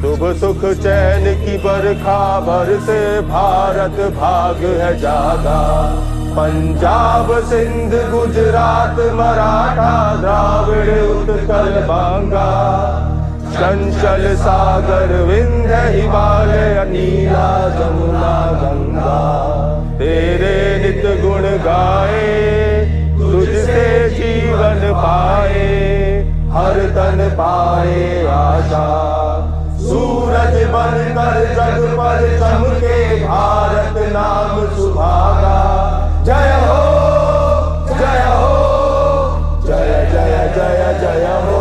शुभ सुख चैन की बरखा बरसे भारत भाग है जागा। पंजाब सिंध गुजरात मराठा द्राविड़ उत्कल बांगा। चंचल सागर विंध्य हिमालय नीला जमुना गंगा। तेरे नित गुण गाए तुझसे जीवन पाए। हर तन पाए आशा सूरज बनकर जग पर चमके भारत नाम सुभागा। जय हो जय हो जय जय जय जय हो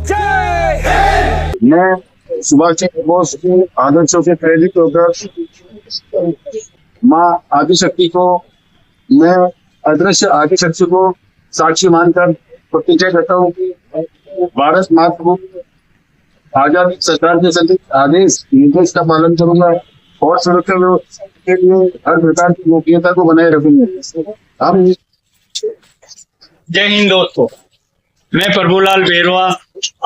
जय हिंद। मैं सुभाष चंद्र बोस के आदर्शों से प्रेरित होकर माँ आदिशक्ति को, मैं अदृश्य आदिशक्ति को साक्षी मानकर प्रतिज्ञा करता हूँ कि भारत मातृभूमि आजादी सरकार के सभी आदेश निर्देश का पालन करूंगा और सुरक्षा व्यवस्था के लिए हर प्रकार की गोपनीयता को बनाए रखूंगा। हम जय हिंद दोस्तों, मैं प्रभुलाल बेरवा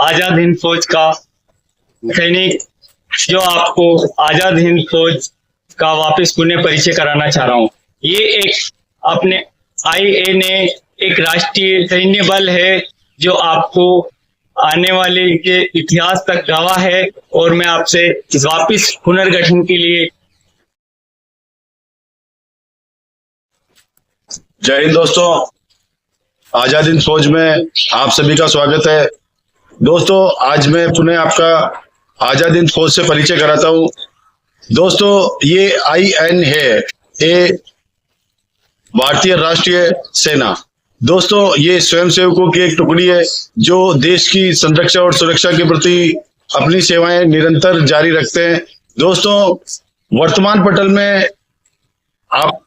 आजाद हिंद फौज का सैनिक, जो आपको आजाद हिंद फौज का वापस पुनः परिचय कराना चाह रहा हूँ। ये एक अपने INA एक राष्ट्रीय सैन्य बल है जो आपको आने वाले के इतिहास तक गवाह है, और मैं आपसे वापस पुनर्गठन के लिए जय हिंद दोस्तों। आजाद हिंद फौज में आप सभी का स्वागत है। दोस्तों, आज मैं पुनः आपका आजाद हिंद फौज से परिचय कराता हूं। दोस्तों, ये IN है, ये भारतीय राष्ट्रीय सेना। दोस्तों, ये स्वयंसेवकों की एक टुकड़ी है जो देश की संरक्षा और सुरक्षा के प्रति अपनी सेवाएं निरंतर जारी रखते हैं। दोस्तों, वर्तमान पटल में आप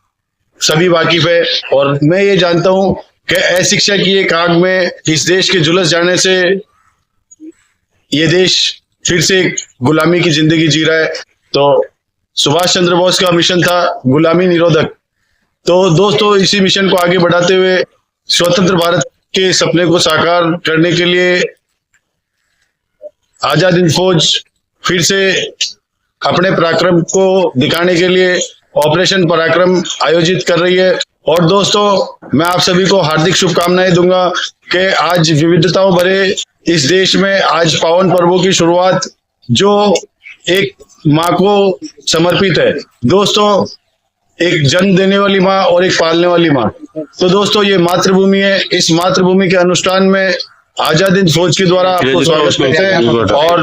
सभी वाकिफ है, और मैं ये जानता हूं कि अशिक्षा की एक आग में इस देश के झुलस जाने से ये देश फिर से गुलामी की जिंदगी जी रहा है। तो सुभाष चंद्र बोस का मिशन था गुलामी निरोधक। तो दोस्तों, इसी मिशन को आगे बढ़ाते हुए स्वतंत्र भारत के सपने को साकार करने के लिए आजाद हिंद फौज फिर से अपने पराक्रम को दिखाने के लिए ऑपरेशन पराक्रम आयोजित कर रही है। और दोस्तों, मैं आप सभी को हार्दिक शुभकामनाएं दूंगा कि आज विविधताओं भरे इस देश में आज पावन पर्वों की शुरुआत जो एक माँ को समर्पित है। दोस्तों, एक जन्म देने वाली माँ और एक पालने वाली माँ। तो दोस्तों, ये मातृभूमि है। इस मातृभूमि के अनुष्ठान में आजाद हिंद फौज के द्वारा आपको स्वागत करते हैं। और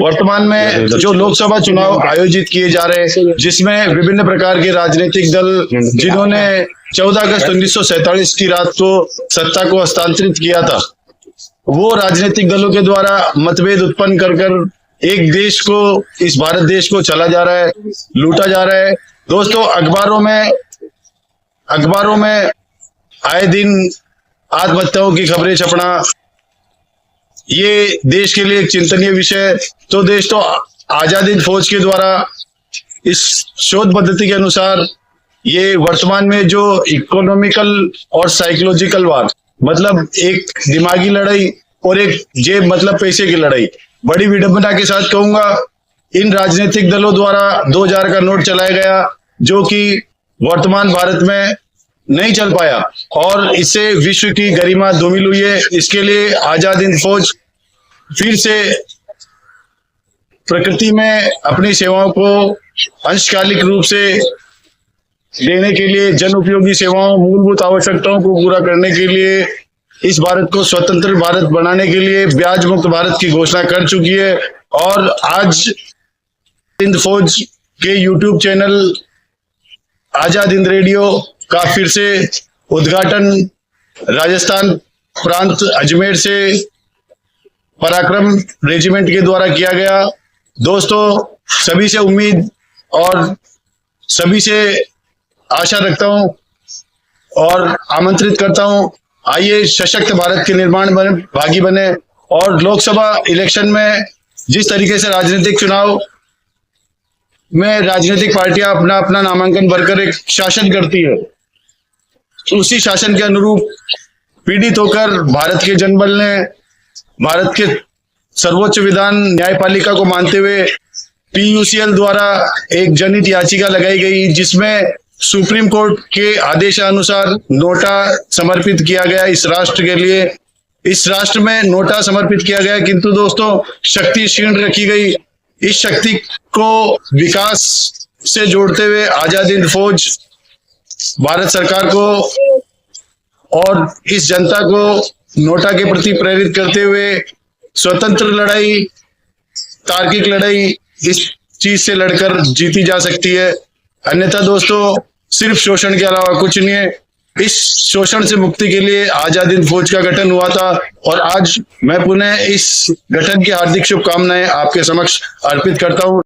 वर्तमान में जो लोकसभा चुनाव आयोजित किए जा रहे हैं, जिसमें विभिन्न प्रकार के राजनीतिक दल जिन्होंने 14 अगस्त 1947 की रात को सत्ता को हस्तांतरित किया था, वो राजनीतिक दलों के द्वारा मतभेद उत्पन्न कर एक देश को, इस भारत देश को चला जा रहा है, लूटा जा रहा है। दोस्तों, अखबारों में आए दिन आत्महत्याओं की खबरें छपना ये देश के लिए एक चिंतनीय विषय है। तो दोस्तों, आजाद हिंद फौज के द्वारा इस शोध पद्धति के अनुसार ये वर्तमान में जो इकोनॉमिकल और साइकोलॉजिकल वार, मतलब एक दिमागी लड़ाई और एक जेब मतलब पैसे की लड़ाई, बड़ी विडंबना के साथ कहूंगा, इन राजनीतिक दलों द्वारा 2000 का नोट चलाया गया, जो कि वर्तमान भारत में नहीं चल पाया और इससे विश्व की गरिमा धूमिल हुई है। इसके लिए आजाद हिंद फौज फिर से प्रकृति में अपनी सेवाओं को अंशकालिक रूप से देने के लिए, जन उपयोगी सेवाओं, मूलभूत आवश्यकताओं को पूरा करने के लिए, इस भारत को स्वतंत्र भारत बनाने के लिए ब्याज मुक्त भारत की घोषणा कर चुकी है। और आज हिंद फौज के YouTube channel Azad Hind radio का फिर से उद्घाटन राजस्थान प्रांत अजमेर से पराक्रम रेजिमेंट के द्वारा किया गया। दोस्तों, सभी से उम्मीद और सभी से आशा रखता हूं और आमंत्रित करता हूं, आइए सशक्त भारत के निर्माण में भागी बने। और लोकसभा इलेक्शन में जिस तरीके से राजनीतिक चुनाव में राजनीतिक पार्टियां अपना अपना नामांकन भरकर एक शासन करती है, उसी शासन के अनुरूप पीड़ित होकर भारत के जनबल ने, भारत के सर्वोच्च विधान न्यायपालिका को मानते हुए PUCL द्वारा एक जनहित याचिका लगाई गई, जिसमें सुप्रीम कोर्ट के आदेशानुसार नोटा समर्पित किया गया इस राष्ट्र के लिए। इस राष्ट्र में नोटा समर्पित किया गया, किंतु दोस्तों शक्ति क्षीण रखी गई। इस शक्ति को विकास से जोड़ते हुए आजाद हिंद फौज भारत सरकार को और इस जनता को नोटा के प्रति प्रेरित करते हुए स्वतंत्र लड़ाई, तार्किक लड़ाई इस चीज से लड़कर जीती जा सकती है। अन्यथा दोस्तों सिर्फ शोषण के अलावा कुछ नहीं है। इस शोषण से मुक्ति के लिए आजाद हिंद फौज का गठन हुआ था और आज मैं पुनः इस गठन की हार्दिक शुभकामनाएं आपके समक्ष अर्पित करता हूं।